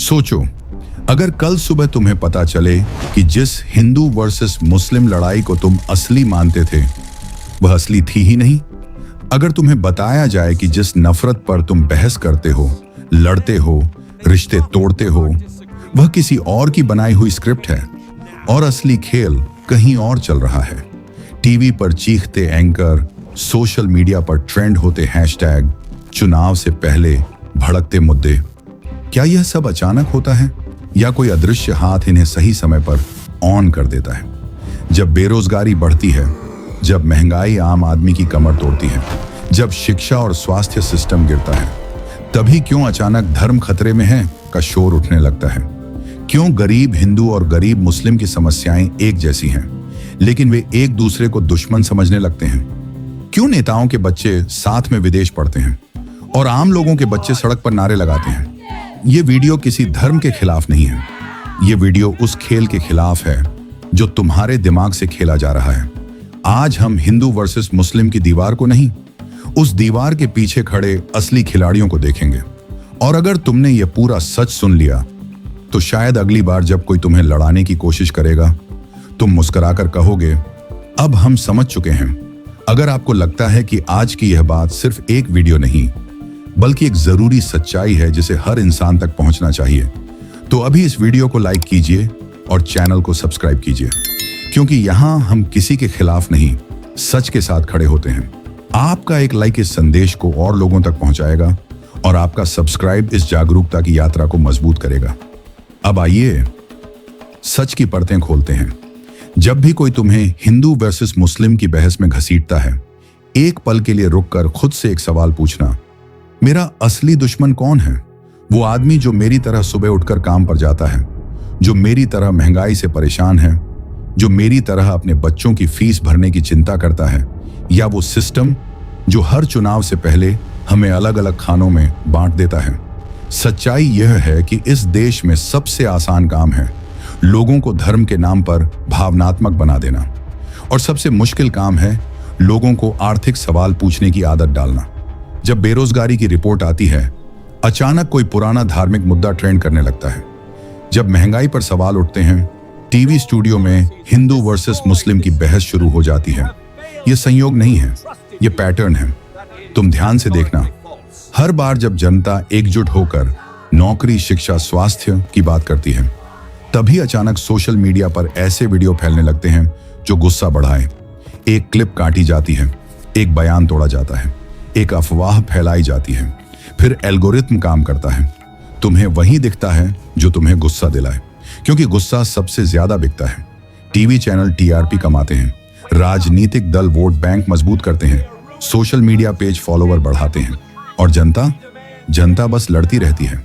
सोचो, अगर कल सुबह तुम्हें पता चले कि जिस हिंदू वर्सेस मुस्लिम लड़ाई को तुम असली मानते थे वह असली थी ही नहीं। अगर तुम्हें बताया जाए कि जिस नफरत पर तुम बहस करते हो, लड़ते हो, रिश्ते तोड़ते हो, वह किसी और की बनाई हुई स्क्रिप्ट है और असली खेल कहीं और चल रहा है। टीवी पर चीखते एंकर, सोशल मीडिया पर ट्रेंड होते हैशटैग, चुनाव से पहले भड़कते मुद्दे, क्या यह सब अचानक होता है या कोई अदृश्य हाथ इन्हें सही समय पर ऑन कर देता है? जब बेरोजगारी बढ़ती है, जब महंगाई आम आदमी की कमर तोड़ती है, जब शिक्षा और स्वास्थ्य सिस्टम गिरता है, तभी क्यों अचानक धर्म खतरे में है का शोर उठने लगता है? क्यों गरीब हिंदू और गरीब मुस्लिम की समस्याएं एक जैसी हैं, लेकिन वे एक दूसरे को दुश्मन समझने लगते हैं? क्यों नेताओं के बच्चे साथ में विदेश पढ़ते हैं और आम लोगों के बच्चे सड़क पर नारे लगाते हैं? ये वीडियो किसी धर्म के खिलाफ नहीं है। ये वीडियो उस खेल के खिलाफ है जो तुम्हारे दिमाग से खेला जा रहा है। आज हम हिंदू वर्सेस मुस्लिम की दीवार को नहीं, उस दीवार के पीछे खड़े असली खिलाड़ियों को देखेंगे। और अगर तुमने ये पूरा सच सुन लिया तो शायद अगली बार जब कोई तुम्हें लड़ाने की कोशिश करेगा, तुम मुस्कुराकर कहोगे, अब हम समझ चुके हैं। अगर आपको लगता है कि आज की यह बात सिर्फ एक वीडियो नहीं बल्कि एक जरूरी सच्चाई है जिसे हर इंसान तक पहुंचना चाहिए, तो अभी इस वीडियो को लाइक कीजिए और चैनल को सब्सक्राइब कीजिए, क्योंकि यहां हम किसी के खिलाफ नहीं, सच के साथ खड़े होते हैं। आपका एक लाइक इस संदेश को और लोगों तक पहुंचाएगा और आपका सब्सक्राइब इस जागरूकता की यात्रा को मजबूत करेगा। अब आइए सच की परतें खोलते हैं। जब भी कोई तुम्हें हिंदू वर्सेस मुस्लिम की बहस में घसीटता है, एक पल के लिए रुककर खुद से एक सवाल पूछना, मेरा असली दुश्मन कौन है? वो आदमी जो मेरी तरह सुबह उठकर काम पर जाता है, जो मेरी तरह महंगाई से परेशान है, जो मेरी तरह अपने बच्चों की फीस भरने की चिंता करता है, या वो सिस्टम जो हर चुनाव से पहले हमें अलग अलग खानों में बांट देता है? सच्चाई यह है कि इस देश में सबसे आसान काम है लोगों को धर्म के नाम पर भावनात्मक बना देना, और सबसे मुश्किल काम है लोगों को आर्थिक सवाल पूछने की आदत डालना। जब बेरोजगारी की रिपोर्ट आती है, अचानक कोई पुराना धार्मिक मुद्दा ट्रेंड करने लगता है। जब महंगाई पर सवाल उठते हैं, टीवी स्टूडियो में हिंदू वर्सेस मुस्लिम की बहस शुरू हो जाती है। यह संयोग नहीं है, यह पैटर्न है। तुम ध्यान से देखना, हर बार जब जनता एकजुट होकर नौकरी, शिक्षा, स्वास्थ्य की बात करती है, तभी अचानक सोशल मीडिया पर ऐसे वीडियो फैलने लगते हैं जो गुस्सा बढ़ाए। एक क्लिप काटी जाती है, एक बयान तोड़ा जाता है, एक अफवाह फैलाई जाती है, फिर एल्गोरिथम काम करता है। तुम्हें वही दिखता है जो तुम्हें गुस्सा दिलाए, क्योंकि गुस्सा सबसे ज्यादा बिकता है। टीवी चैनल टीआरपी कमाते हैं, राजनीतिक दल वोट बैंक मजबूत करते हैं, सोशल मीडिया पेज फॉलोवर बढ़ाते हैं, और जनता बस लड़ती रहती है।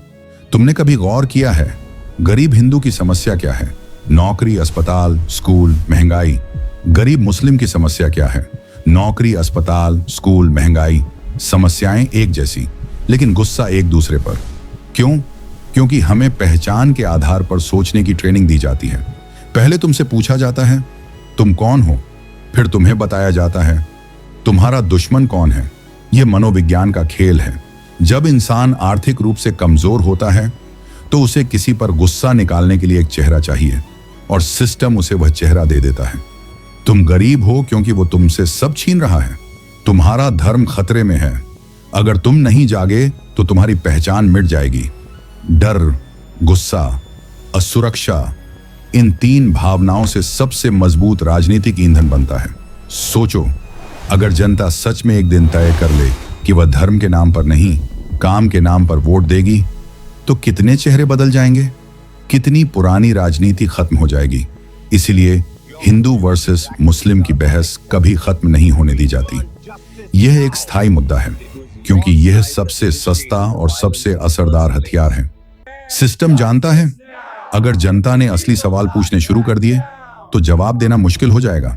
तुमने कभी गौर किया है गरीब हिंदू की समस्या क्या है? नौकरी, अस्पताल, स्कूल, महंगाई। गरीब मुस्लिम की समस्या क्या है? नौकरी, अस्पताल, स्कूल, महंगाई। समस्याएं एक जैसी, लेकिन गुस्सा एक दूसरे पर। क्यों? क्योंकि हमें पहचान के आधार पर सोचने की ट्रेनिंग दी जाती है। पहले तुमसे पूछा जाता है तुम कौन हो, फिर तुम्हें बताया जाता है तुम्हारा दुश्मन कौन है। यह मनोविज्ञान का खेल है। जब इंसान आर्थिक रूप से कमजोर होता है तो उसे किसी पर गुस्सा निकालने के लिए एक चेहरा चाहिए, और सिस्टम उसे वह चेहरा दे देता है। तुम गरीब हो क्योंकि वो तुमसे सब छीन रहा है। तुम्हारा धर्म खतरे में है। अगर तुम नहीं जागे तो तुम्हारी पहचान मिट जाएगी। डर, गुस्सा, असुरक्षा, इन तीन भावनाओं से सबसे मजबूत राजनीतिक ईंधन बनता है। सोचो, अगर जनता सच में एक दिन तय कर ले कि वह धर्म के नाम पर नहीं, काम के नाम पर वोट देगी, तो कितने चेहरे बदल जाएंगे, कितनी पुरानी राजनीति खत्म हो जाएगी। इसीलिए हिंदू वर्सेस मुस्लिम की बहस कभी खत्म नहीं होने दी जाती। यह एक स्थायी मुद्दा है, क्योंकि यह सबसे सस्ता और सबसे असरदार हथियार है। सिस्टम जानता है अगर जनता ने असली सवाल पूछने शुरू कर दिए तो जवाब देना मुश्किल हो जाएगा।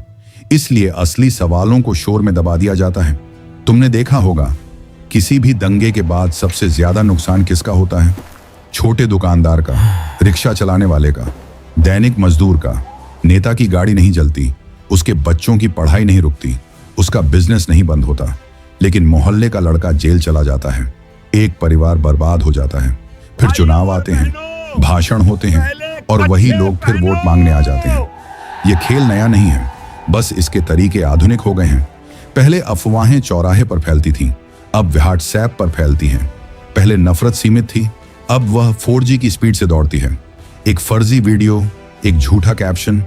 इसलिए असली सवालों को शोर में दबा दिया जाता है। तुमने देखा होगा, किसी भी दंगे के बाद सबसे ज्यादा नुकसान किसका होता है? छोटे दुकानदार का, रिक्शा चलाने वाले का, दैनिक मजदूर का। नेता की गाड़ी नहीं जलती, उसके बच्चों की पढ़ाई नहीं रुकती, उसका बिजनेस नहीं बंद होता, लेकिन मोहल्ले का लड़का जेल चला जाता है, एक परिवार बर्बाद हो जाता है। फिर चुनाव आते हैं, भाषण होते हैं और वही लोग फिर वोट मांगने आ जाते हैं। ये खेल नया नहीं है, बस इसके तरीके आधुनिक हो गए हैं। पहले अफवाहें चौराहे पर फैलती थीं, अब व्हाट्सएप पर फैलती हैं। पहले नफरत सीमित थी, अब वह 4G की स्पीड से दौड़ती है। एक फर्जी वीडियो, एक झूठा कैप्शन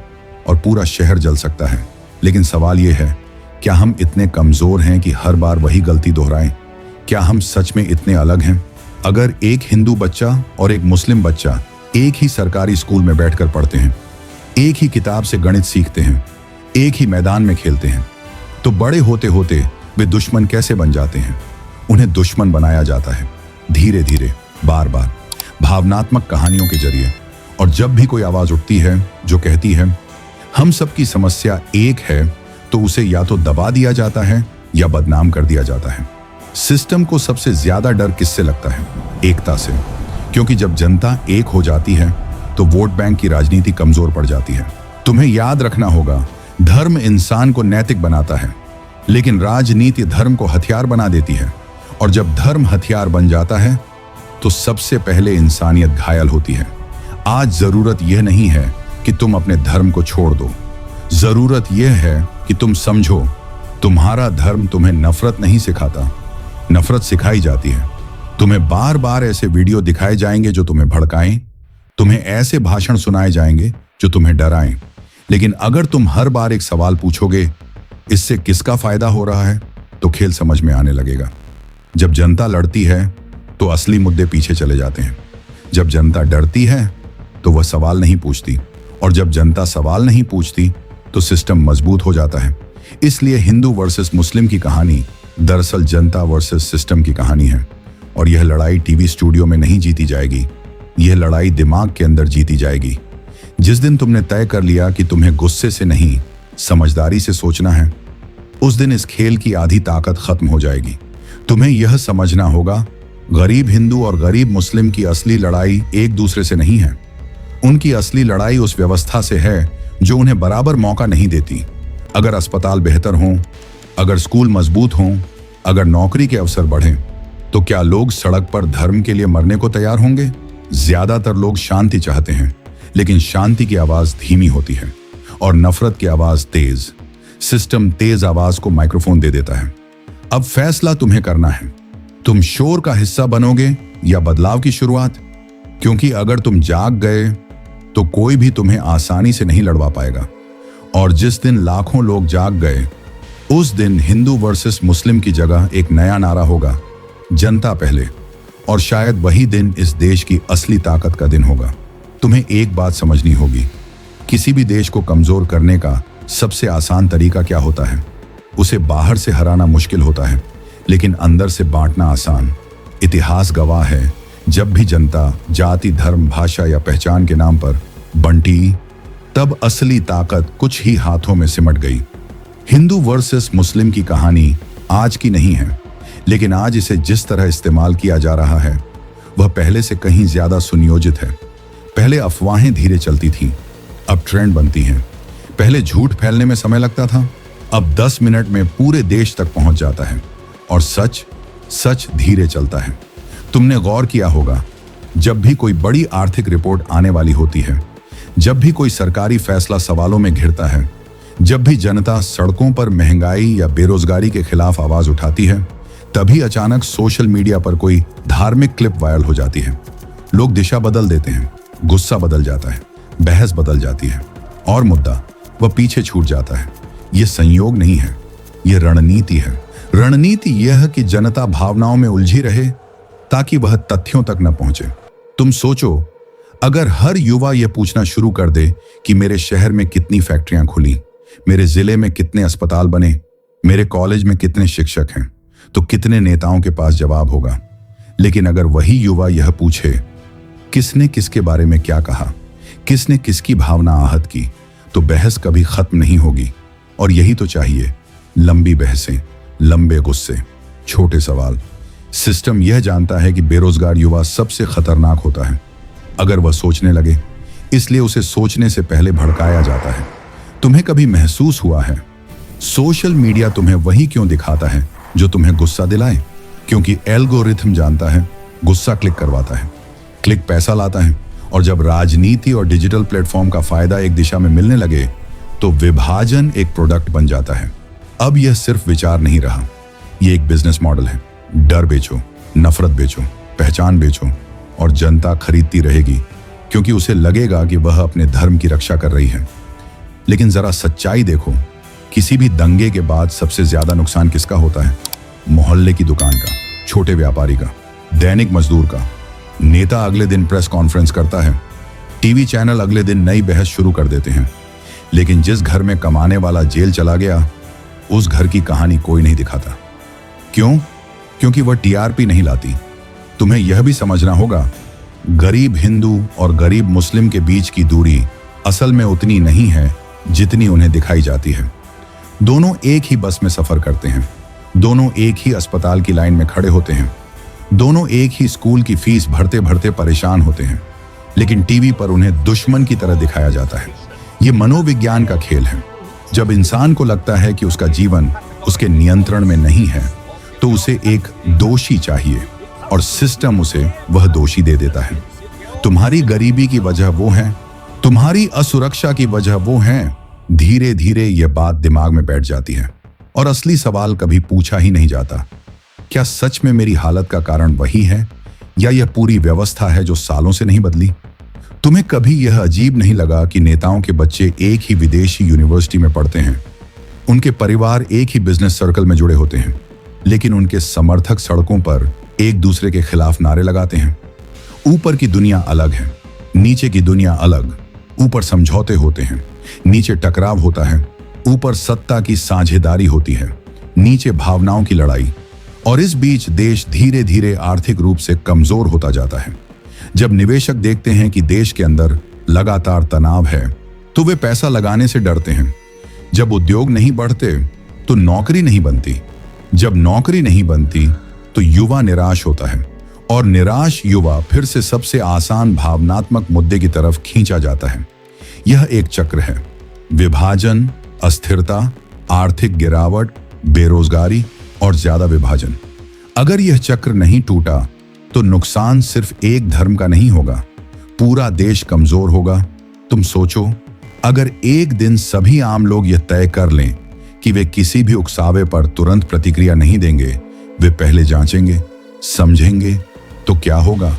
और पूरा शहर जल सकता है। लेकिन सवाल यह है, क्या हम इतने कमजोर हैं कि हर बार वही गलती दोहराएं? क्या हम सच में इतने अलग हैं? अगर एक हिंदू बच्चा और एक मुस्लिम बच्चा एक ही सरकारी स्कूल में बैठकर पढ़ते हैं, एक ही किताब से गणित सीखते हैं, एक ही मैदान में खेलते हैं, तो बड़े होते होते वे दुश्मन कैसे बन जाते हैं? उन्हें दुश्मन बनाया जाता है, धीरे धीरे, बार बार, भावनात्मक कहानियों के जरिए। और जब भी कोई आवाज उठती है जो कहती है हम सबकी समस्या एक है, तो उसे या तो दबा दिया जाता है या बदनाम कर दिया जाता है। सिस्टम को सबसे ज्यादा डर किससे लगता है? एकता से। क्योंकि जब जनता एक हो जाती है तो वोट बैंक की राजनीति कमजोर पड़ जाती है। तुम्हें याद रखना होगा, धर्म इंसान को नैतिक बनाता है, लेकिन राजनीति धर्म को हथियार बना देती है। और जब धर्म हथियार बन जाता है तो सबसे पहले इंसानियत घायल होती है। आज जरूरत यह नहीं है कि तुम अपने धर्म को छोड़ दो, जरूरत यह है कि तुम समझो तुम्हारा धर्म तुम्हें नफरत नहीं सिखाता, नफरत सिखाई जाती है। तुम्हें बार बार ऐसे वीडियो दिखाए जाएंगे जो तुम्हें भड़काएं, तुम्हें ऐसे भाषण सुनाए जाएंगे जो तुम्हें डराएं। लेकिन अगर तुम हर बार एक सवाल पूछोगे, इससे किसका फायदा हो रहा है, तो खेल समझ में आने लगेगा। जब जनता लड़ती है तो असली मुद्दे पीछे चले जाते हैं। जब जनता डरती है तो वह सवाल नहीं पूछती, और जब जनता सवाल नहीं पूछती तो सिस्टम मजबूत हो जाता है। इसलिए हिंदू वर्सेस मुस्लिम की कहानी दरअसल जनता वर्सेस सिस्टम की कहानी है। और यह लड़ाई टीवी स्टूडियो में नहीं जीती जाएगी, यह लड़ाई दिमाग के अंदर जीती जाएगी। जिस दिन तुमने तय कर लिया कि तुम्हें गुस्से से नहीं, समझदारी से सोचना है, उस दिन इस खेल की आधी ताकत खत्म हो जाएगी। तुम्हें यह समझना होगा, गरीब हिंदू और गरीब मुस्लिम की असली लड़ाई एक दूसरे से नहीं है। उनकी असली लड़ाई उस व्यवस्था से है जो उन्हें बराबर मौका नहीं देती। अगर अस्पताल बेहतर हों, अगर स्कूल मजबूत हों, अगर नौकरी के अवसर बढ़ें, तो क्या लोग सड़क पर धर्म के लिए मरने को तैयार होंगे? ज्यादातर लोग शांति चाहते हैं, लेकिन शांति की आवाज धीमी होती है और नफरत की आवाज तेज। सिस्टम तेज आवाज को माइक्रोफोन दे देता है। अब फैसला तुम्हें करना है, तुम शोर का हिस्सा बनोगे या बदलाव की शुरुआत? क्योंकि अगर तुम जाग गए तो कोई भी तुम्हें आसानी से नहीं लड़वा पाएगा। और जिस दिन लाखों लोग जाग गए, उस दिन हिंदू वर्सेस मुस्लिम की जगह एक नया नारा होगा, जनता पहले। और शायद वही दिन इस देश की असली ताकत का दिन होगा। तुम्हें एक बात समझनी होगी, किसी भी देश को कमजोर करने का सबसे आसान तरीका क्या होता है? उसे बाहर से हराना मुश्किल होता है, लेकिन अंदर से बांटना आसान। इतिहास गवाह है, जब भी जनता जाति, धर्म, भाषा या पहचान के नाम पर बंटी, तब असली ताकत कुछ ही हाथों में सिमट गई। हिंदू वर्सेस मुस्लिम की कहानी आज की नहीं है, लेकिन आज इसे जिस तरह इस्तेमाल किया जा रहा है वह पहले से कहीं ज्यादा सुनियोजित है। पहले अफवाहें धीरे चलती थीं, अब ट्रेंड बनती हैं। पहले झूठ फैलने में समय लगता था, अब 10 मिनट में पूरे देश तक पहुंच जाता है। और सच सच धीरे चलता है। तुमने गौर किया होगा, जब भी कोई बड़ी आर्थिक रिपोर्ट आने वाली होती है, जब भी कोई सरकारी फैसला सवालों में घिरता है, जब भी जनता सड़कों पर महंगाई या बेरोजगारी के खिलाफ आवाज उठाती है, तभी अचानक सोशल मीडिया पर कोई धार्मिक क्लिप वायरल हो जाती है। लोग दिशा बदल देते हैं, गुस्सा बदल जाता है, बहस बदल जाती है, और मुद्दा वह पीछे छूट जाता है। यह संयोग नहीं है, यह रणनीति है। रणनीति यह कि जनता भावनाओं में उलझी रहे ताकि वह तथ्यों तक न पहुंचे। तुम सोचो, अगर हर युवा यह पूछना शुरू कर दे कि मेरे शहर में कितनी फैक्ट्रियां खुली, मेरे जिले में कितने अस्पताल बने, मेरे कॉलेज में कितने शिक्षक हैं, तो कितने नेताओं के पास जवाब होगा। लेकिन अगर वही युवा यह पूछे किसने किसके बारे में क्या कहा, किसने किसकी भावना आहत की, तो बहस कभी खत्म नहीं होगी। और यही तो चाहिए, लंबी बहसें, लंबे गुस्से, छोटे सवाल। सिस्टम यह जानता है कि बेरोजगार युवा सबसे खतरनाक होता है अगर वह सोचने लगे, इसलिए उसे सोचने से पहले भड़काया जाता है। तुम्हें कभी महसूस हुआ है, सोशल मीडिया तुम्हें वही क्यों दिखाता है जो तुम्हें गुस्सा दिलाए? क्योंकि एल्गोरिथम जानता है गुस्सा क्लिक करवाता है, क्लिक पैसा लाता है, और जब राजनीति और डिजिटल प्लेटफॉर्म का फायदा एक दिशा में मिलने लगे तो विभाजन एक प्रोडक्ट बन जाता है। अब यह सिर्फ विचार नहीं रहा, यह एक बिजनेस मॉडल है। डर बेचो, नफरत बेचो, पहचान बेचो और जनता खरीदती रहेगी क्योंकि उसे लगेगा कि वह अपने धर्म की रक्षा कर रही है। लेकिन जरा सच्चाई देखो, किसी भी दंगे के बाद सबसे ज्यादा नुकसान किसका होता है? मोहल्ले की दुकान का, छोटे व्यापारी का, दैनिक मजदूर का। नेता अगले दिन प्रेस कॉन्फ्रेंस करता है, टीवी चैनल अगले दिन नई बहस शुरू कर देते हैं, लेकिन जिस घर में कमाने वाला जेल चला गया उस घर की कहानी कोई नहीं दिखाता। क्यों? क्योंकि वह टीआरपी नहीं लाती। तुम्हें यह भी समझना होगा, गरीब हिंदू और गरीब मुस्लिम के बीच की दूरी असल में उतनी नहीं है जितनी उन्हें दिखाई जाती है। दोनों एक ही बस में सफर करते हैं, दोनों एक ही अस्पताल की लाइन में खड़े होते हैं, दोनों एक ही स्कूल की फीस भरते भरते परेशान होते हैं, लेकिन टीवी पर उन्हें दुश्मन की तरह दिखाया जाता है। ये मनोविज्ञान का खेल है। जब इंसान को लगता है कि उसका जीवन उसके नियंत्रण में नहीं है तो उसे एक दोषी चाहिए और सिस्टम उसे वह दोषी दे देता है। तुम्हारी गरीबी की वजह वो है, तुम्हारी असुरक्षा की वजह वो है। धीरे धीरे यह बात दिमाग में बैठ जाती है और असली सवाल कभी पूछा ही नहीं जाता, क्या सच में मेरी हालत का कारण वही है या यह पूरी व्यवस्था है जो सालों से नहीं बदली? तुम्हें कभी यह अजीब नहीं लगा कि नेताओं के बच्चे एक ही विदेशी यूनिवर्सिटी में पढ़ते हैं, उनके परिवार एक ही बिजनेस सर्कल में जुड़े होते हैं, लेकिन उनके समर्थक सड़कों पर एक दूसरे के खिलाफ नारे लगाते हैं? ऊपर की दुनिया अलग है, नीचे की दुनिया अलग। ऊपर समझौते होते हैं, नीचे टकराव होता है। ऊपर सत्ता की साझेदारी होती है, नीचे भावनाओं की लड़ाई। और इस बीच देश धीरे धीरे आर्थिक रूप से कमजोर होता जाता है। जब निवेशक देखते हैं कि देश के अंदर लगातार तनाव है तो वे पैसा लगाने से डरते हैं। जब उद्योग नहीं बढ़ते तो नौकरी नहीं बनती। जब नौकरी नहीं बनती तो युवा निराश होता है और निराश युवा फिर से सबसे आसान भावनात्मक मुद्दे की तरफ खींचा जाता है। यह एक चक्र है, विभाजन, अस्थिरता, आर्थिक गिरावट, बेरोजगारी और ज्यादा विभाजन। अगर यह चक्र नहीं टूटा तो नुकसान सिर्फ एक धर्म का नहीं होगा, पूरा देश कमजोर होगा। तुम सोचो, अगर एक दिन सभी आम लोग यह तय कर लें कि वे किसी भी उकसावे पर तुरंत प्रतिक्रिया नहीं देंगे, वे पहले जांचेंगे, समझेंगे, तो क्या होगा?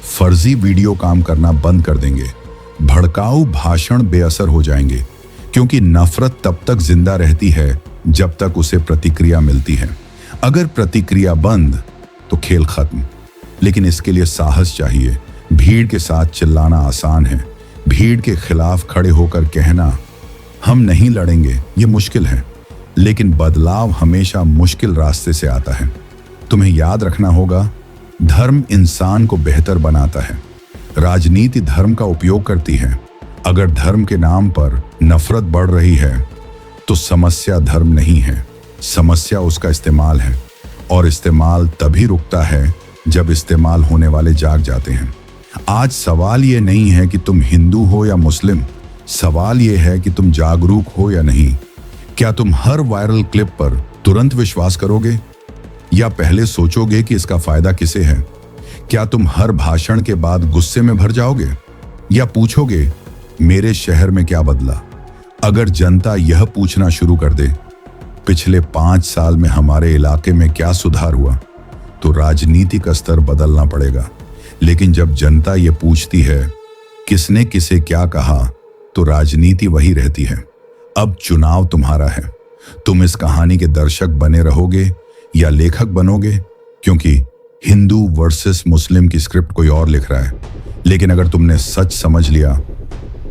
फर्जी वीडियो काम करना बंद कर देंगे, भड़काऊ भाषण बेअसर हो जाएंगे, क्योंकि नफरत तब तक जिंदा रहती है जब तक उसे प्रतिक्रिया मिलती है। अगर प्रतिक्रिया बंद तो खेल खत्म। लेकिन इसके लिए साहस चाहिए। भीड़ के साथ चिल्लाना आसान है, भीड़ के खिलाफ खड़े होकर कहना हम नहीं लड़ेंगे ये मुश्किल है, लेकिन बदलाव हमेशा मुश्किल रास्ते से आता है। तुम्हें याद रखना होगा, धर्म इंसान को बेहतर बनाता है, राजनीति धर्म का उपयोग करती है। अगर धर्म के नाम पर नफरत बढ़ रही है तो समस्या धर्म नहीं है, समस्या उसका इस्तेमाल है। और इस्तेमाल तभी रुकता है जब इस्तेमाल होने वाले जाग जाते हैं। आज सवाल ये नहीं है कि तुम हिंदू हो या मुस्लिम, सवाल ये है कि तुम जागरूक हो या नहीं। क्या तुम हर वायरल क्लिप पर तुरंत विश्वास करोगे या पहले सोचोगे कि इसका फायदा किसे है? क्या तुम हर भाषण के बाद गुस्से में भर जाओगे या पूछोगे मेरे शहर में क्या बदला? अगर जनता यह पूछना शुरू कर दे पिछले 5 साल में हमारे इलाके में क्या सुधार हुआ, तो राजनीतिक स्तर बदलना पड़ेगा। लेकिन जब जनता ये पूछती है किसने किसे क्या कहा, तो राजनीति वही रहती है। अब चुनाव तुम्हारा है, तुम इस कहानी के दर्शक बने रहोगे या लेखक बनोगे, क्योंकि हिंदू वर्सेस मुस्लिम की स्क्रिप्ट कोई और लिख रहा है। लेकिन अगर तुमने सच समझ लिया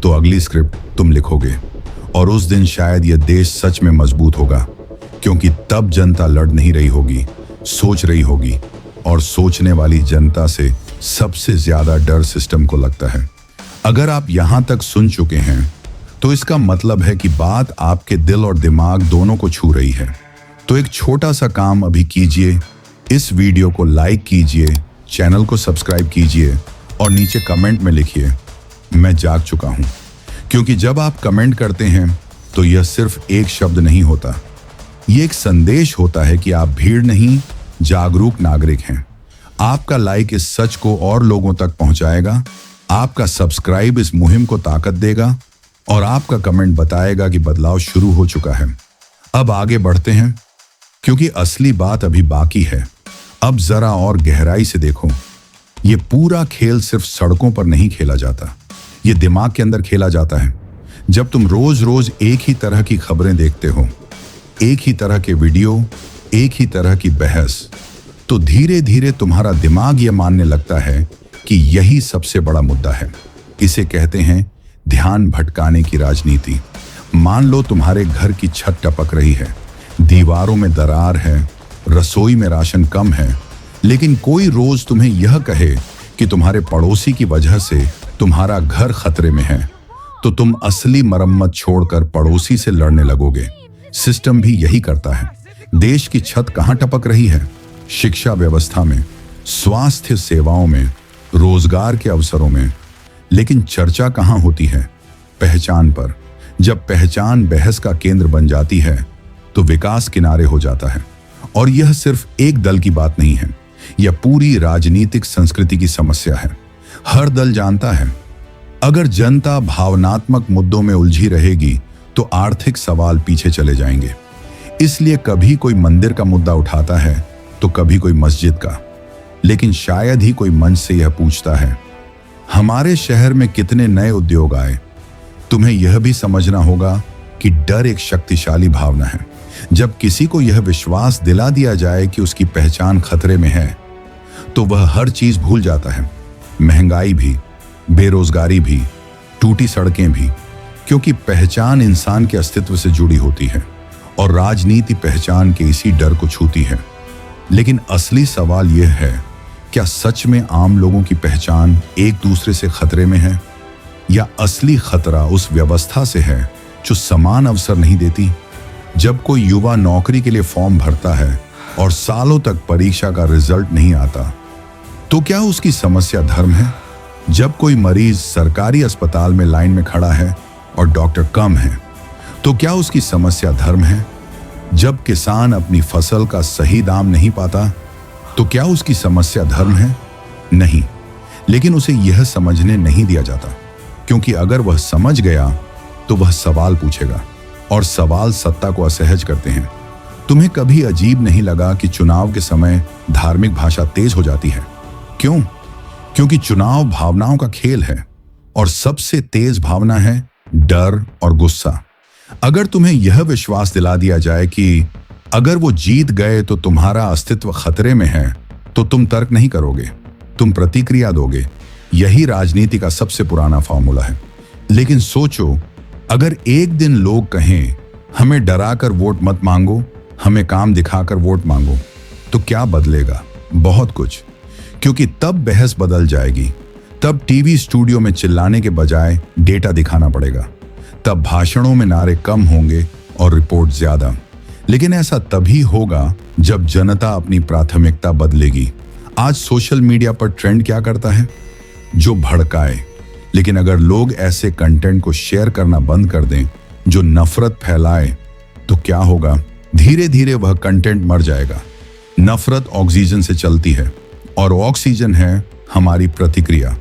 तो अगली स्क्रिप्ट तुम लिखोगे, और उस दिन शायद यह देश सच में मजबूत होगा, क्योंकि तब जनता लड़ नहीं रही होगी, सोच रही होगी। और सोचने वाली जनता से सबसे ज्यादा डर सिस्टम को लगता है। अगर आप यहां तक सुन चुके हैं तो इसका मतलब है कि बात आपके दिल और दिमाग दोनों को छू रही है। तो एक छोटा सा काम अभी कीजिए, इस वीडियो को लाइक कीजिए, चैनल को सब्सक्राइब कीजिए और नीचे कमेंट में लिखिए मैं जाग चुका हूं। क्योंकि जब आप कमेंट करते हैं तो यह सिर्फ एक शब्द नहीं होता, यह एक संदेश होता है कि आप भीड़ नहीं, जागरूक नागरिक हैं। आपका लाइक इस सच को और लोगों तक पहुंचाएगा आपका सब्सक्राइब इस मुहिम को ताकत देगा और आपका कमेंट बताएगा कि बदलाव शुरू हो चुका है। अब आगे बढ़ते हैं, क्योंकि असली बात अभी बाकी है। अब जरा और गहराई से देखो, ये पूरा खेल सिर्फ सड़कों पर नहीं खेला जाता, ये दिमाग के अंदर खेला जाता है। जब तुम रोज रोज एक ही तरह की खबरें देखते हो, एक ही तरह के वीडियो, एक ही तरह की बहस, तो धीरे धीरे तुम्हारा दिमाग यह मानने लगता है कि यही सबसे बड़ा मुद्दा है। इसे कहते हैं ध्यान भटकाने की राजनीति। मान लो तुम्हारे घर की छत टपक रही है, दीवारों में दरार है, रसोई में राशन कम है, लेकिन कोई रोज तुम्हें यह कहे कि तुम्हारे पड़ोसी की वजह से तुम्हारा घर खतरे में है, तो तुम असली मरम्मत छोड़कर पड़ोसी से लड़ने लगोगे। सिस्टम भी यही करता है। देश की छत कहां टपक रही है? शिक्षा व्यवस्था में, स्वास्थ्य सेवाओं में, रोजगार के अवसरों में। लेकिन चर्चा कहां होती है? पहचान पर। जब पहचान बहस का केंद्र बन जाती है तो विकास किनारे हो जाता है। और यह सिर्फ एक दल की बात नहीं है, यह पूरी राजनीतिक संस्कृति की समस्या है। हर दल जानता है, अगर जनता भावनात्मक मुद्दों में उलझी रहेगी तो आर्थिक सवाल पीछे चले जाएंगे। इसलिए कभी कोई मंदिर का मुद्दा उठाता है तो कभी कोई मस्जिद का। लेकिन शायद ही कोई मंच से यह पूछता है, हमारे शहर में कितने नए उद्योग आए? तुम्हें यह भी समझना होगा कि डर एक शक्तिशाली भावना है। जब किसी को यह विश्वास दिला दिया जाए कि उसकी पहचान खतरे में है, तो वह हर चीज भूल जाता है। महंगाई भी, बेरोजगारी भी, टूटी सड़कें भी, क्योंकि पहचान इंसान के अस्तित्व से जुड़ी होती है और राजनीति पहचान के इसी डर को छूती है। लेकिन असली सवाल यह है, क्या सच में आम लोगों की पहचान एक दूसरे से खतरे में है, या असली खतरा उस व्यवस्था से है जो समान अवसर नहीं देती? जब कोई युवा नौकरी के लिए फॉर्म भरता है और सालों तक परीक्षा का रिजल्ट नहीं आता, तो क्या उसकी समस्या धर्म है? जब कोई मरीज सरकारी अस्पताल में लाइन में खड़ा है और डॉक्टर कम है, तो क्या उसकी समस्या धर्म है? जब किसान अपनी फसल का सही दाम नहीं पाता, तो क्या उसकी समस्या धर्म है? नहीं। लेकिन उसे यह समझने नहीं दिया जाता, क्योंकि अगर वह समझ गया तो वह सवाल पूछेगा, और सवाल सत्ता को असहज करते हैं। तुम्हें कभी अजीब नहीं लगा कि चुनाव के समय धार्मिक भाषा तेज हो जाती है? क्यों? क्योंकि चुनाव भावनाओं का खेल है, और सबसे तेज भावना है डर और गुस्सा। अगर तुम्हें यह विश्वास दिला दिया जाए कि अगर वो जीत गए तो तुम्हारा अस्तित्व खतरे में है, तो तुम तर्क नहीं करोगे, तुम प्रतिक्रिया दोगे। यही राजनीति का सबसे पुराना फॉर्मूला है। लेकिन सोचो, अगर एक दिन लोग कहें हमें डराकर वोट मत मांगो, हमें काम दिखाकर वोट मांगो, तो क्या बदलेगा? बहुत कुछ। क्योंकि तब बहस बदल जाएगी। तब टीवी स्टूडियो में चिल्लाने के बजाय डेटा दिखाना पड़ेगा। तब भाषणों में नारे कम होंगे और रिपोर्ट ज्यादा। लेकिन ऐसा तभी होगा जब जनता अपनी प्राथमिकता बदलेगी। आज सोशल मीडिया पर ट्रेंड क्या करता है? जो भड़काए। लेकिन अगर लोग ऐसे कंटेंट को शेयर करना बंद कर दें जो नफरत फैलाए, तो क्या होगा? धीरे धीरे वह कंटेंट मर जाएगा। नफरत ऑक्सीजन से चलती है, और ऑक्सीजन है हमारी प्रतिक्रिया।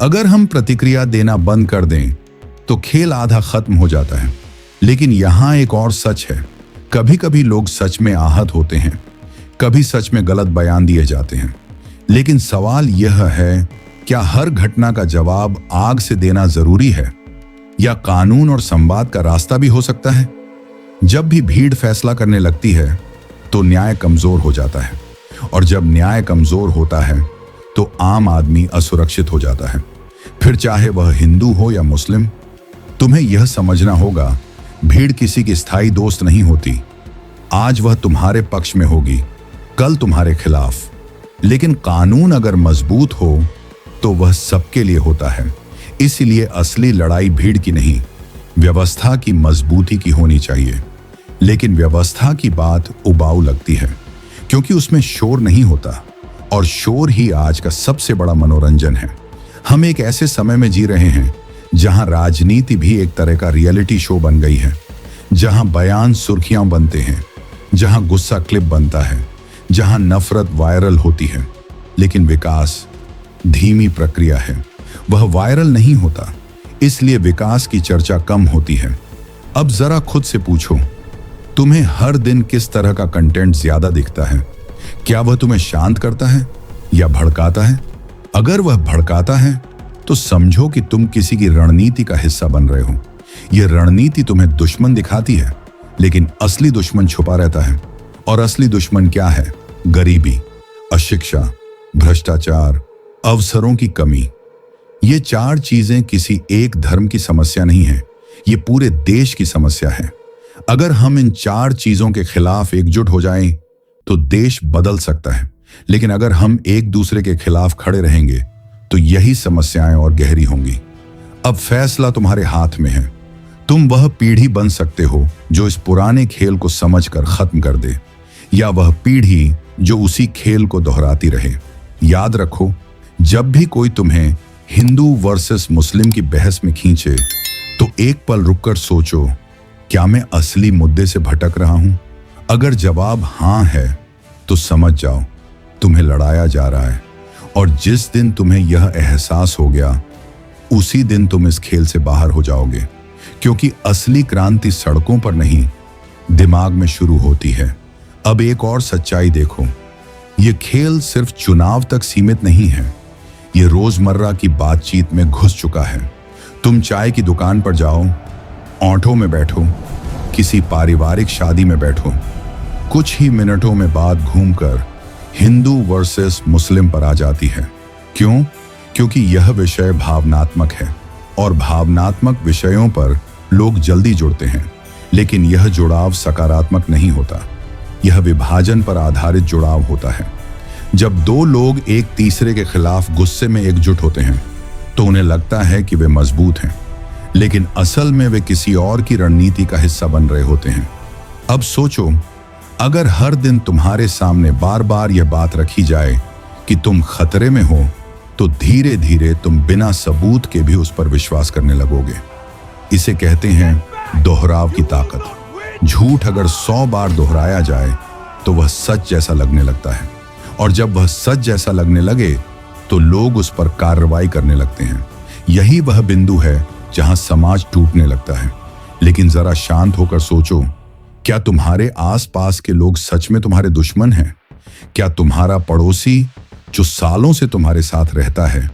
अगर हम प्रतिक्रिया देना बंद कर दें तो खेल आधा खत्म हो जाता है। लेकिन यहां एक और सच है, कभी कभी लोग सच में आहत होते हैं, कभी सच में गलत बयान दिए जाते हैं। लेकिन सवाल यह है, क्या हर घटना का जवाब आग से देना जरूरी है, या कानून और संवाद का रास्ता भी हो सकता है? जब भी भीड़ फैसला करने लगती है तो न्याय कमजोर हो जाता है, और जब न्याय कमजोर होता है तो आम आदमी असुरक्षित हो जाता है, फिर चाहे वह हिंदू हो या मुस्लिम। तुम्हें यह समझना होगा, भीड़ किसी की स्थायी दोस्त नहीं होती। आज वह तुम्हारे पक्ष में होगी, कल तुम्हारे खिलाफ। लेकिन कानून अगर मजबूत हो तो वह सबके लिए होता है। इसलिए असली लड़ाई भीड़ की नहीं, व्यवस्था की मजबूती की होनी चाहिए। लेकिन व्यवस्था की बात उबाऊ लगती है, क्योंकि उसमें शोर नहीं होता, और शोर ही आज का सबसे बड़ा मनोरंजन है। हम एक ऐसे समय में जी रहे हैं जहां राजनीति भी एक तरह का रियलिटी शो बन गई है, जहां बयान सुर्खियां बनते हैं, जहां गुस्सा क्लिप बनता है, जहां नफरत वायरल होती है। लेकिन विकास धीमी प्रक्रिया है, वह वायरल नहीं होता, इसलिए विकास की चर्चा कम होती है। अब जरा खुद से पूछो, तुम्हें हर दिन किस तरह का कंटेंट ज्यादा दिखता है? क्या वह तुम्हें शांत करता है या भड़काता है? अगर वह भड़काता है तो समझो कि तुम किसी की रणनीति का हिस्सा बन रहे हो। यह रणनीति तुम्हें दुश्मन दिखाती है, लेकिन असली दुश्मन छुपा रहता है। और असली दुश्मन क्या है? गरीबी, अशिक्षा, भ्रष्टाचार, अवसरों की कमी। ये 4 चीजें किसी एक धर्म की समस्या नहीं है, ये पूरे देश की समस्या है। अगर हम इन 4 चीजों के खिलाफ एकजुट हो जाएं, तो देश बदल सकता है। लेकिन अगर हम एक दूसरे के खिलाफ खड़े रहेंगे तो यही समस्याएं और गहरी होंगी। अब फैसला तुम्हारे हाथ में है। तुम वह पीढ़ी बन सकते हो जो इस पुराने खेल को समझकर खत्म कर दे, या वह पीढ़ी जो उसी खेल को दोहराती रहे। याद रखो, जब भी कोई तुम्हें हिंदू वर्सेस मुस्लिम की बहस में खींचे, तो एक पल रुककर सोचो, क्या मैं असली मुद्दे से भटक रहा हूं? अगर जवाब हां है तो समझ जाओ तुम्हें लड़ाया जा रहा है। और जिस दिन तुम्हें यह एहसास हो गया, उसी दिन तुम इस खेल से बाहर हो जाओगे, क्योंकि असली क्रांति सड़कों पर नहीं, दिमाग में शुरू होती है। अब एक और सच्चाई देखो, यह खेल सिर्फ चुनाव तक सीमित नहीं है, यह रोजमर्रा की बातचीत में घुस चुका है। तुम चाय की दुकान पर जाओ, ऑटो में बैठो, किसी पारिवारिक शादी में बैठो, कुछ ही मिनटों में बात घूमकर हिंदू वर्सेस मुस्लिम पर आ जाती है। क्यों? क्योंकि यह विषय भावनात्मक है, और भावनात्मक विषयों पर लोग जल्दी जुड़ते हैं। लेकिन यह जुड़ाव सकारात्मक नहीं होता, यह विभाजन पर आधारित जुड़ाव होता है। जब 2 लोग एक तीसरे के खिलाफ गुस्से में एकजुट होते हैं तो उन्हें लगता है कि वे मजबूत हैं, लेकिन असल में वे किसी और की रणनीति का हिस्सा बन रहे होते हैं। अब सोचो, अगर हर दिन तुम्हारे सामने बार बार यह बात रखी जाए कि तुम खतरे में हो, तो धीरे धीरे तुम बिना सबूत के भी उस पर विश्वास करने लगोगे। इसे कहते हैं दोहराव की ताकत। झूठ अगर 100 बार दोहराया जाए तो वह सच जैसा लगने लगता है, और जब वह सच जैसा लगने लगे तो लोग उस पर कार्रवाई करने लगते हैं। यही वह बिंदु है जहां समाज टूटने लगता है। लेकिन जरा शांत होकर सोचो, क्या तुम्हारे आसपास के लोग सच में तुम्हारे दुश्मन हैं? क्या तुम्हारा पड़ोसी जो सालों से तुम्हारे साथ रहता है,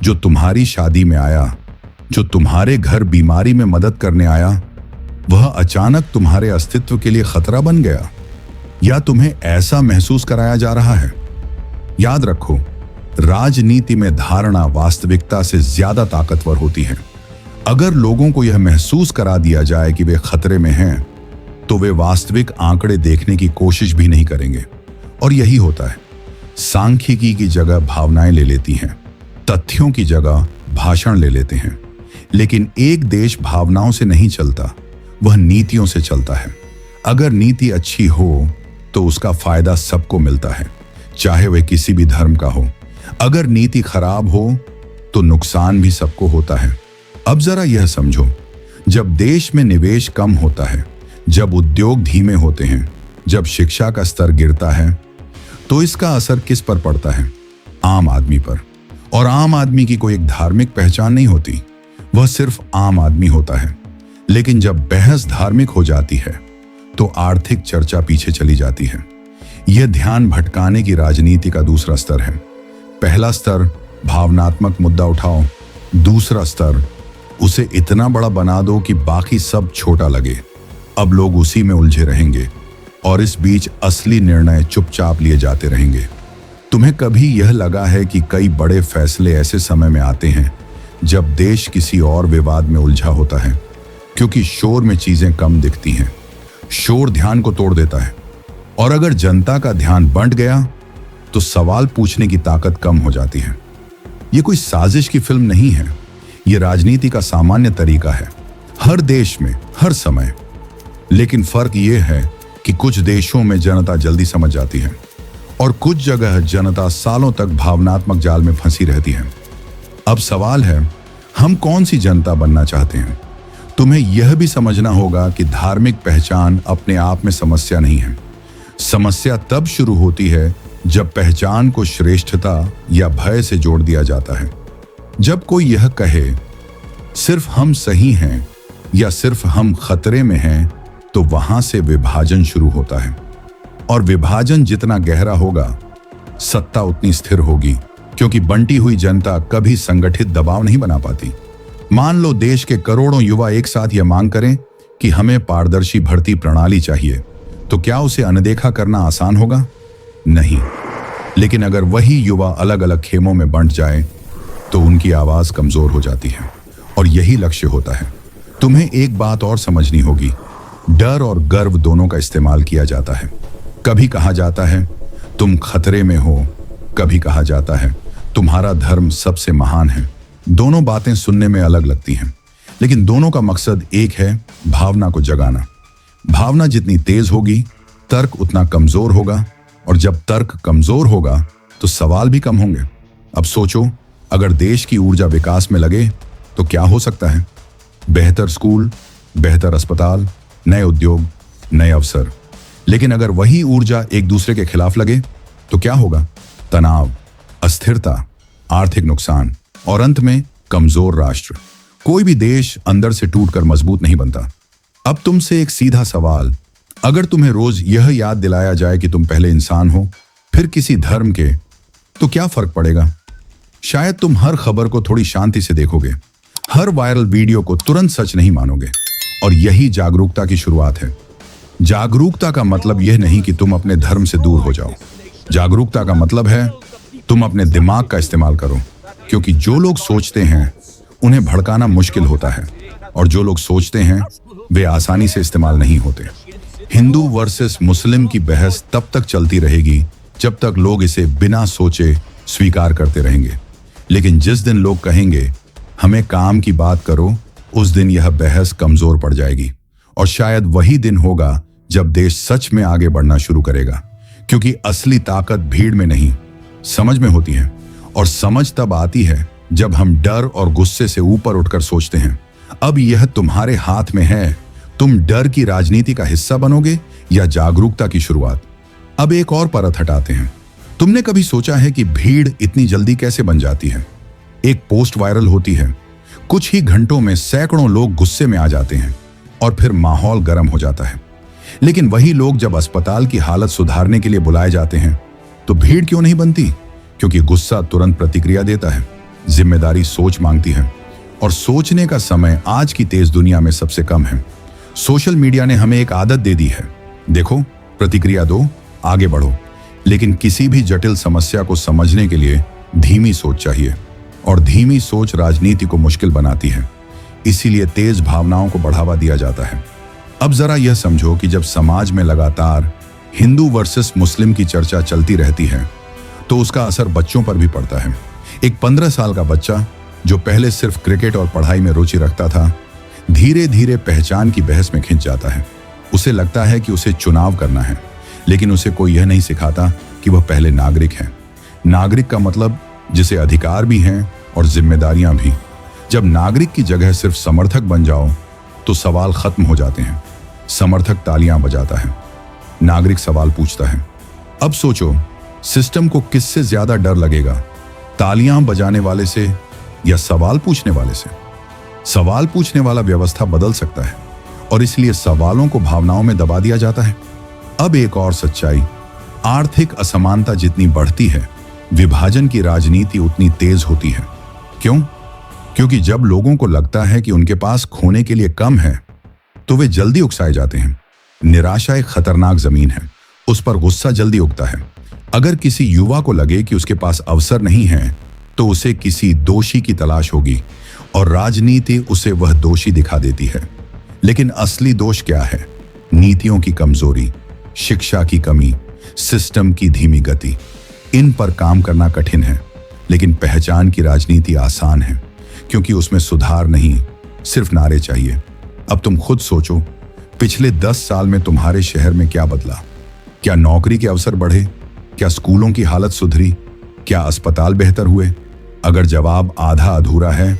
जो तुम्हारी शादी में आया, जो तुम्हारे घर बीमारी में मदद करने आया, वह अचानक तुम्हारे अस्तित्व के लिए खतरा बन गया? या तुम्हें ऐसा महसूस कराया जा रहा है? याद रखो, राजनीति में धारणा वास्तविकता से ज्यादा ताकतवर होती है। अगर लोगों को यह महसूस करा दिया जाए कि वे खतरे में हैं, तो वे वास्तविक आंकड़े देखने की कोशिश भी नहीं करेंगे। और यही होता है, सांख्यिकी की जगह भावनाएं ले लेती हैं, तथ्यों की जगह भाषण ले लेते हैं। लेकिन एक देश भावनाओं से नहीं चलता, वह नीतियों से चलता है। अगर नीति अच्छी हो तो उसका फायदा सबको मिलता है, चाहे वह किसी भी धर्म का हो। अगर नीति खराब हो तो नुकसान भी सबको होता है। अब जरा यह समझो, जब देश में निवेश कम होता है, जब उद्योग धीमे होते हैं, जब शिक्षा का स्तर गिरता है, तो इसका असर किस पर पड़ता है? आम आदमी पर। और आम आदमी की कोई एक धार्मिक पहचान नहीं होती, वह सिर्फ आम आदमी होता है। लेकिन जब बहस धार्मिक हो जाती है तो आर्थिक चर्चा पीछे चली जाती है। यह ध्यान भटकाने की राजनीति का दूसरा स्तर है। पहला स्तर भावनात्मक मुद्दा उठाओ, दूसरा स्तर उसे इतना बड़ा बना दो कि बाकी सब छोटा लगे। अब लोग उसी में उलझे रहेंगे और इस बीच असली निर्णय चुपचाप लिए जाते रहेंगे। तुम्हें कभी यह लगा है कि कई बड़े फैसले ऐसे समय में आते हैं जब देश किसी और विवाद में उलझा होता है, क्योंकि शोर में चीजें कम दिखती हैं। शोर ध्यान को तोड़ देता है, और अगर जनता का ध्यान बंट गया तो सवाल पूछने की ताकत कम हो जाती है। यह कोई साजिश की फिल्म नहीं है, यह राजनीति का सामान्य तरीका है, हर देश में, हर समय। लेकिन फर्क यह है कि कुछ देशों में जनता जल्दी समझ जाती है और कुछ जगह जनता सालों तक भावनात्मक जाल में फंसी रहती है। अब सवाल है, हम कौन सी जनता बनना चाहते हैं? तुम्हें यह भी समझना होगा कि धार्मिक पहचान अपने आप में समस्या नहीं है। समस्या तब शुरू होती है जब पहचान को श्रेष्ठता या भय से जोड़ दिया जाता है। जब कोई यह कहे सिर्फ हम सही हैं या सिर्फ हम खतरे में हैं, तो वहां से विभाजन शुरू होता है। और विभाजन जितना गहरा होगा, सत्ता उतनी स्थिर होगी, क्योंकि बंटी हुई जनता कभी संगठित दबाव नहीं बना पाती। मान लो देश के करोड़ों युवा एक साथ यह मांग करें कि हमें पारदर्शी भर्ती प्रणाली चाहिए, तो क्या उसे अनदेखा करना आसान होगा? नहीं। लेकिन अगर वही युवा अलग अलग खेमों में बंट जाए तो उनकी आवाज कमजोर हो जाती है। और यही लक्ष्य होता है। तुम्हें एक बात और समझनी होगी, डर और गर्व दोनों का इस्तेमाल किया जाता है। कभी कहा जाता है तुम खतरे में हो, कभी कहा जाता है तुम्हारा धर्म सबसे महान है। दोनों बातें सुनने में अलग लगती हैं, लेकिन दोनों का मकसद एक है, भावना को जगाना। भावना जितनी तेज होगी, तर्क उतना कमजोर होगा, और जब तर्क कमजोर होगा तो सवाल भी कम होंगे। अब सोचो, अगर देश की ऊर्जा विकास में लगे तो क्या हो सकता है? बेहतर स्कूल, बेहतर अस्पताल, नए उद्योग, नए अवसर। लेकिन अगर वही ऊर्जा एक दूसरे के खिलाफ लगे तो क्या होगा? तनाव, अस्थिरता, आर्थिक नुकसान और अंत में कमजोर राष्ट्र। कोई भी देश अंदर से टूटकर मजबूत नहीं बनता। अब तुमसे एक सीधा सवाल, अगर तुम्हें रोज यह याद दिलाया जाए कि तुम पहले इंसान हो, फिर किसी धर्म के, तो क्या फर्क पड़ेगा? शायद तुम हर खबर को थोड़ी शांति से देखोगे, हर वायरल वीडियो को तुरंत सच नहीं मानोगे। और यही जागरूकता की शुरुआत है। जागरूकता का मतलब यह नहीं कि तुम अपने धर्म से दूर हो जाओ। जागरूकता का मतलब है तुम अपने दिमाग का इस्तेमाल करो, क्योंकि जो लोग सोचते हैं उन्हें भड़काना मुश्किल होता है, और जो लोग सोचते हैं वे आसानी से इस्तेमाल नहीं होते। हिंदू वर्सेस मुस्लिम की बहस तब तक चलती रहेगी जब तक लोग इसे बिना सोचे स्वीकार करते रहेंगे। लेकिन जिस दिन लोग कहेंगे हमें काम की बात करो, उस दिन यह बहस कमजोर पड़ जाएगी। और शायद वही दिन होगा जब देश सच में आगे बढ़ना शुरू करेगा, क्योंकि असली ताकत भीड़ में नहीं, समझ में होती है। और समझ तब आती है जब हम डर और गुस्से से ऊपर उठकर सोचते हैं। अब यह तुम्हारे हाथ में है, तुम डर की राजनीति का हिस्सा बनोगे या जागरूकता की शुरुआत। अब एक और परत हटाते हैं। तुमने कभी सोचा है कि भीड़ इतनी जल्दी कैसे बन जाती है? एक पोस्ट वायरल होती है, कुछ ही घंटों में सैकड़ों लोग गुस्से में आ जाते हैं और फिर माहौल गर्म हो जाता है। लेकिन वही लोग जब अस्पताल की हालत सुधारने के लिए बुलाए जाते हैं तो भीड़ क्यों नहीं बनती? क्योंकि गुस्सा तुरंत प्रतिक्रिया देता है, जिम्मेदारी सोच मांगती है, और सोचने का समय आज की तेज दुनिया में सबसे कम है। सोशल मीडिया ने हमें एक आदत दे दी है, देखो, प्रतिक्रिया दो, आगे बढ़ो। लेकिन किसी भी जटिल समस्या को समझने के लिए धीमी सोच चाहिए, और धीमी सोच राजनीति को मुश्किल बनाती है। इसीलिए तेज भावनाओं को बढ़ावा दिया जाता है। अब जरा यह समझो कि जब समाज में लगातार हिंदू वर्सेस मुस्लिम की चर्चा चलती रहती है तो उसका असर बच्चों पर भी पड़ता है। एक 15 साल का बच्चा जो पहले सिर्फ क्रिकेट और पढ़ाई में रुचि रखता था, धीरे धीरे पहचान की बहस में खिंच जाता है। उसे लगता है कि उसे चुनाव करना है, लेकिन उसे कोई यह नहीं सिखाता कि वह पहले नागरिक है। नागरिक का मतलब जिसे अधिकार भी हैं और जिम्मेदारियां भी। जब नागरिक की जगह सिर्फ समर्थक बन जाओ तो सवाल खत्म हो जाते हैं। समर्थक तालियां बजाता है, नागरिक सवाल पूछता है। अब सोचो, सिस्टम को किससे ज्यादा डर लगेगा, तालियां बजाने वाले से या सवाल पूछने वाले से? सवाल पूछने वाला व्यवस्था बदल सकता है, और इसलिए सवालों को भावनाओं में दबा दिया जाता है। अब एक और सच्चाई, आर्थिक असमानता जितनी बढ़ती है, विभाजन की राजनीति उतनी तेज होती है। क्यों? क्योंकि जब लोगों को लगता है कि उनके पास खोने के लिए कम है, तो वे जल्दी उकसाए जाते हैं। निराशा एक खतरनाक जमीन है, उस पर गुस्सा जल्दी उगता है। अगर किसी युवा को लगे कि उसके पास अवसर नहीं है, तो उसे किसी दोषी की तलाश होगी, और राजनीति उसे वह दोषी दिखा देती है। लेकिन असली दोष क्या है? नीतियों की कमजोरी, शिक्षा की कमी, सिस्टम की धीमी गति। इन पर काम करना कठिन है, लेकिन पहचान की राजनीति आसान है, क्योंकि उसमें सुधार नहीं, सिर्फ नारे चाहिए। अब तुम खुद सोचो, पिछले 10 साल में तुम्हारे शहर में क्या बदला? क्या नौकरी के अवसर बढ़े? क्या स्कूलों की हालत सुधरी? क्या अस्पताल बेहतर हुए? अगर जवाब आधा अधूरा है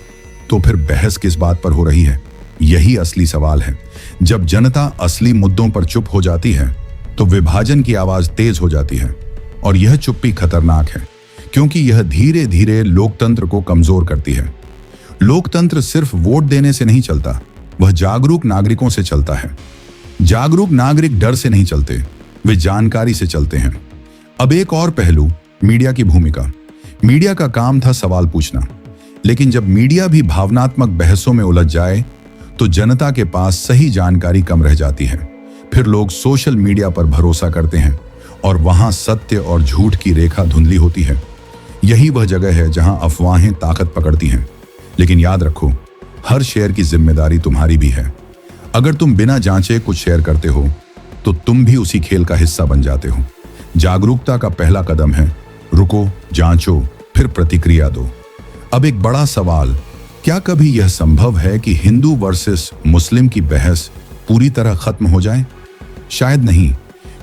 तो फिर बहस किस बात पर हो रही है? यही असली सवाल है। जब जनता असली मुद्दों पर चुप हो जाती है तो विभाजन की आवाज तेज हो जाती है, और यह चुप्पी खतरनाक है, क्योंकि यह धीरे धीरे लोकतंत्र को कमजोर करती है। लोकतंत्र सिर्फ वोट देने से नहीं चलता, वह जागरूक नागरिकों से चलता है। जागरूक नागरिक डर से नहीं चलते, वे जानकारी से चलते हैं। अब एक और पहलू, मीडिया की भूमिका। मीडिया का काम था सवाल पूछना, लेकिन जब मीडिया भी भावनात्मक बहसों में उलझ जाए तो जनता के पास सही जानकारी कम रह जाती है। फिर लोग सोशल मीडिया पर भरोसा करते हैं और वहां सत्य और झूठ की रेखा धुंधली होती है। यही वह जगह है जहां अफवाहें ताकत पकड़ती हैं। लेकिन याद रखो, हर शेयर की जिम्मेदारी तुम्हारी भी है। अगर तुम बिना जांचे कुछ शेयर करते हो तो तुम भी उसी खेल का हिस्सा बन जाते हो। जागरूकता का पहला कदम है रुको, जांचो, फिर प्रतिक्रिया दो। अब एक बड़ा सवाल, क्या कभी यह संभव है कि हिंदू वर्सेस मुस्लिम की बहस पूरी तरह खत्म हो जाए? शायद नहीं,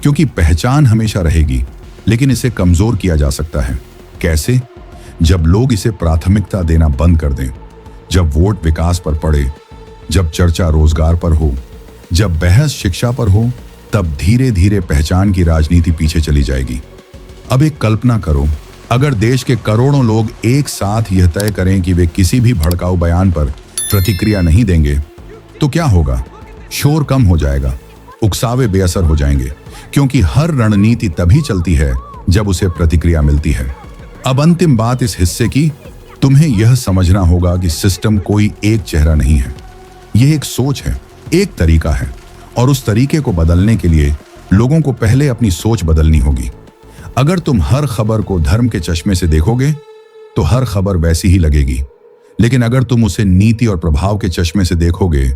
क्योंकि पहचान हमेशा रहेगी, लेकिन इसे कमजोर किया जा सकता है। कैसे? जब लोग इसे प्राथमिकता देना बंद कर दें, जब वोट विकास पर पड़े, जब चर्चा रोजगार पर हो, जब बहस शिक्षा पर हो, तब धीरे धीरे पहचान की राजनीति पीछे चली जाएगी। अब एक कल्पना करो, अगर देश के करोड़ों लोग एक साथ यह तय करें कि वे किसी भी भड़काऊ बयान पर प्रतिक्रिया नहीं देंगे, तो क्या होगा? शोर कम हो जाएगा, उकसावे बेअसर हो जाएंगे, क्योंकि हर रणनीति तभी चलती है जब उसे प्रतिक्रिया मिलती है। अब अंतिम बात इस हिस्से की, तुम्हें यह समझना होगा कि सिस्टम कोई एक चेहरा नहीं है। यह एक सोच है, एक तरीका है, और उस तरीके को बदलने के लिए लोगों को पहले अपनी सोच बदलनी होगी। अगर तुम हर खबर को धर्म के चश्मे से देखोगे तो हर खबर वैसी ही लगेगी, लेकिन अगर तुम उसे नीति और प्रभाव के चश्मे से देखोगे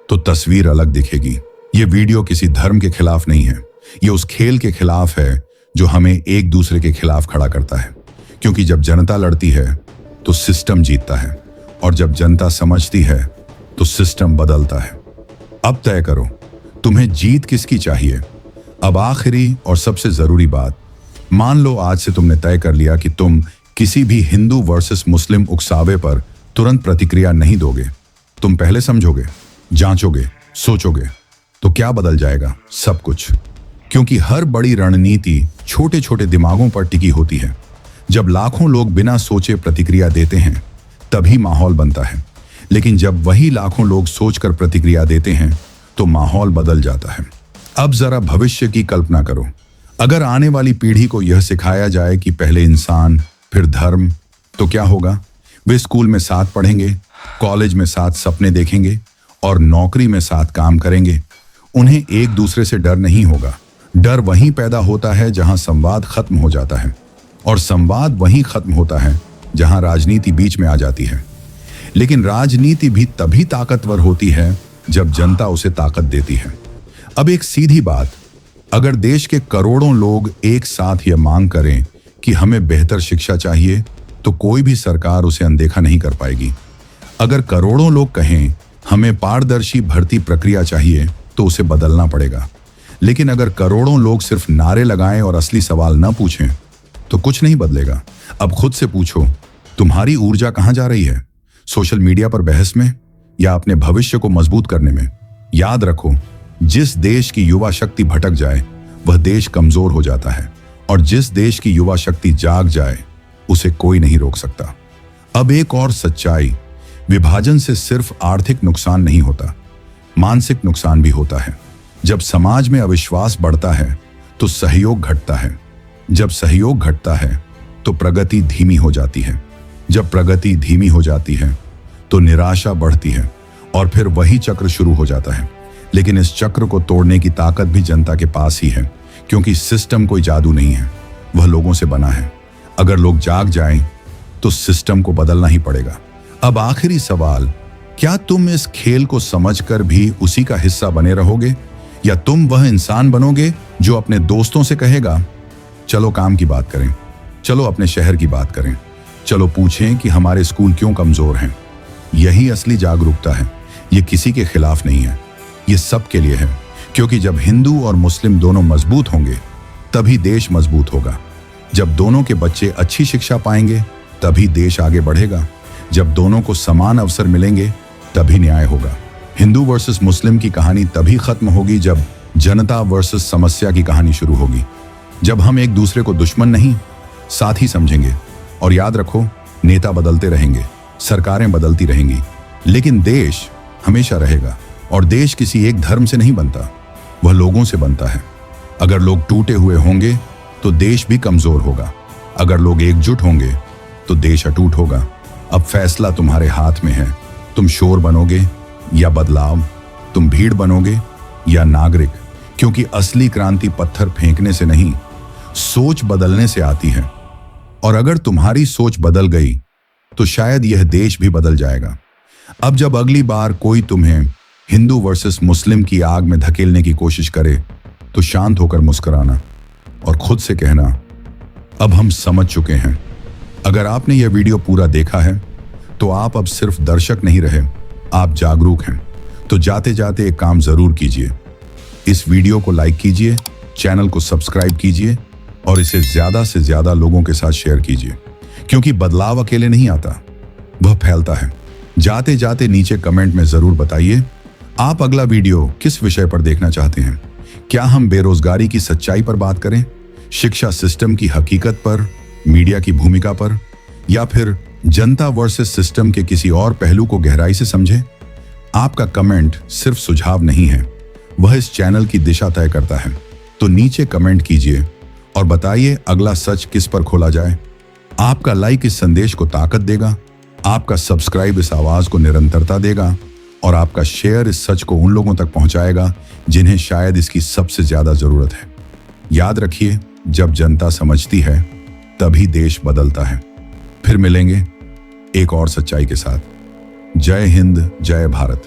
तो तस्वीर अलग दिखेगी। यह वीडियो किसी धर्म के खिलाफ नहीं है, यह उस खेल के खिलाफ है जो हमें एक दूसरे के खिलाफ खड़ा करता है। क्योंकि जब जनता लड़ती है तो सिस्टम जीतता है, और जब जनता समझती है तो सिस्टम बदलता है। अब तय करो, तुम्हें जीत किसकी चाहिए? अब आखिरी और सबसे जरूरी बात, मान लो आज से तुमने तय कर लिया कि तुम किसी भी हिंदू वर्सेस मुस्लिम उकसावे पर तुरंत प्रतिक्रिया नहीं दोगे। तुम पहले समझोगे, जांचोगे, सोचोगे। तो क्या बदल जाएगा? सब कुछ। क्योंकि हर बड़ी रणनीति छोटे छोटे दिमागों पर टिकी होती है। जब लाखों लोग बिना सोचे प्रतिक्रिया देते हैं तभी माहौल बनता है, लेकिन जब वही लाखों लोग सोचकर प्रतिक्रिया देते हैं तो माहौल बदल जाता है। अब जरा भविष्य की कल्पना करो। अगर आने वाली पीढ़ी को यह सिखाया जाए कि पहले इंसान फिर धर्म, तो क्या होगा? वे स्कूल में साथ पढ़ेंगे, कॉलेज में साथ सपने देखेंगे और नौकरी में साथ काम करेंगे। उन्हें एक दूसरे से डर नहीं होगा। डर वहीं पैदा होता है जहां संवाद खत्म हो जाता है, और संवाद वहीं खत्म होता है जहां राजनीति बीच में आ जाती है। लेकिन राजनीति भी तभी ताकतवर होती है जब जनता उसे ताकत देती है। अब एक सीधी बात, अगर देश के करोड़ों लोग एक साथ यह मांग करें कि हमें बेहतर शिक्षा चाहिए, तो कोई भी सरकार उसे अनदेखा नहीं कर पाएगी। अगर करोड़ों लोग कहें हमें पारदर्शी भर्ती प्रक्रिया चाहिए, तो उसे बदलना पड़ेगा। लेकिन अगर करोड़ों लोग सिर्फ नारे लगाएं और असली सवाल न पूछें, तो कुछ नहीं बदलेगा। अब खुद से पूछो, तुम्हारी ऊर्जा कहां जा रही है? सोशल मीडिया पर बहस में, या अपने भविष्य को मजबूत करने में? याद रखो, जिस देश की युवा शक्ति भटक जाए वह देश कमजोर हो जाता है, और जिस देश की युवा शक्ति जाग जाए उसे कोई नहीं रोक सकता। अब एक और सच्चाई, विभाजन से सिर्फ आर्थिक नुकसान नहीं होता, मानसिक नुकसान भी होता है। जब समाज में अविश्वास बढ़ता है तो सहयोग घटता है। जब सहयोग घटता है तो प्रगति धीमी हो जाती है। जब प्रगति धीमी हो जाती है तो निराशा बढ़ती है, और फिर वही चक्र शुरू हो जाता है। लेकिन इस चक्र को तोड़ने की ताकत भी जनता के पास ही है, क्योंकि सिस्टम कोई जादू नहीं है, वह लोगों से बना है। अगर लोग जाग जाएं तो सिस्टम को बदलना ही पड़ेगा। अब आखिरी सवाल, क्या तुम इस खेल को समझकर भी उसी का हिस्सा बने रहोगे, या तुम वह इंसान बनोगे जो अपने दोस्तों से कहेगा चलो काम की बात करें, चलो अपने शहर की बात करें, चलो पूछें कि हमारे स्कूल क्यों कमजोर हैं? यही असली जागरूकता है। ये किसी के खिलाफ नहीं है, ये सब के लिए है। क्योंकि जब हिंदू और मुस्लिम दोनों मजबूत होंगे तभी देश मजबूत होगा। जब दोनों के बच्चे अच्छी शिक्षा पाएंगे तभी देश आगे बढ़ेगा। जब दोनों को समान अवसर मिलेंगे तभी न्याय होगा। हिंदू वर्सेस मुस्लिम की कहानी तभी खत्म होगी जब जनता वर्सेस समस्या की कहानी शुरू होगी। जब हम एक दूसरे को दुश्मन नहीं, साथी समझेंगे, और याद रखो, नेता बदलते रहेंगे, सरकारें बदलती रहेंगी, लेकिन देश हमेशा रहेगा। और देश किसी एक धर्म से नहीं बनता, वह लोगों से बनता है। अगर लोग टूटे हुए होंगे तो देश भी कमजोर होगा। अगर लोग एकजुट होंगे तो देश अटूट होगा। अब फैसला तुम्हारे हाथ में है। तुम शोर बनोगे या बदलाव, तुम भीड़ बनोगे या नागरिक, क्योंकि असली क्रांति पत्थर फेंकने से नहीं, सोच बदलने से आती है। और अगर तुम्हारी सोच बदल गई तो शायद यह देश भी बदल जाएगा। अब जब अगली बार कोई तुम्हें हिंदू वर्सेस मुस्लिम की आग में धकेलने की कोशिश करे तो शांत होकर मुस्कुराना और खुद से कहना, अब हम समझ चुके हैं। अगर आपने यह वीडियो पूरा देखा है तो आप अब सिर्फ दर्शक नहीं रहे, आप जागरूक हैं। तो जाते जाते एक काम जरूर कीजिए, इस वीडियो को लाइक कीजिए, चैनल को सब्सक्राइब कीजिए और इसे ज्यादा से ज्यादा लोगों के साथ शेयर कीजिए, क्योंकि बदलाव अकेले नहीं आता, वह फैलता है। जाते जाते नीचे कमेंट में जरूर बताइए आप अगला वीडियो किस विषय पर देखना चाहते हैं। क्या हम बेरोजगारी की सच्चाई पर बात करें, शिक्षा सिस्टम की हकीकत पर, मीडिया की भूमिका पर, या फिर जनता वर्सेस सिस्टम के किसी और पहलू को गहराई से समझें? आपका कमेंट सिर्फ सुझाव नहीं है, वह इस चैनल की दिशा तय करता है। तो नीचे कमेंट कीजिए और बताइए अगला सच किस पर खोला जाए। आपका लाइक इस संदेश को ताकत देगा, आपका सब्सक्राइब इस आवाज को निरंतरता देगा और आपका शेयर इस सच को उन लोगों तक पहुंचाएगा जिन्हें शायद इसकी सबसे ज्यादा जरूरत है। याद रखिए, जब जनता समझती है तभी देश बदलता है। फिर मिलेंगे एक और सच्चाई के साथ। जय हिंद, जय भारत।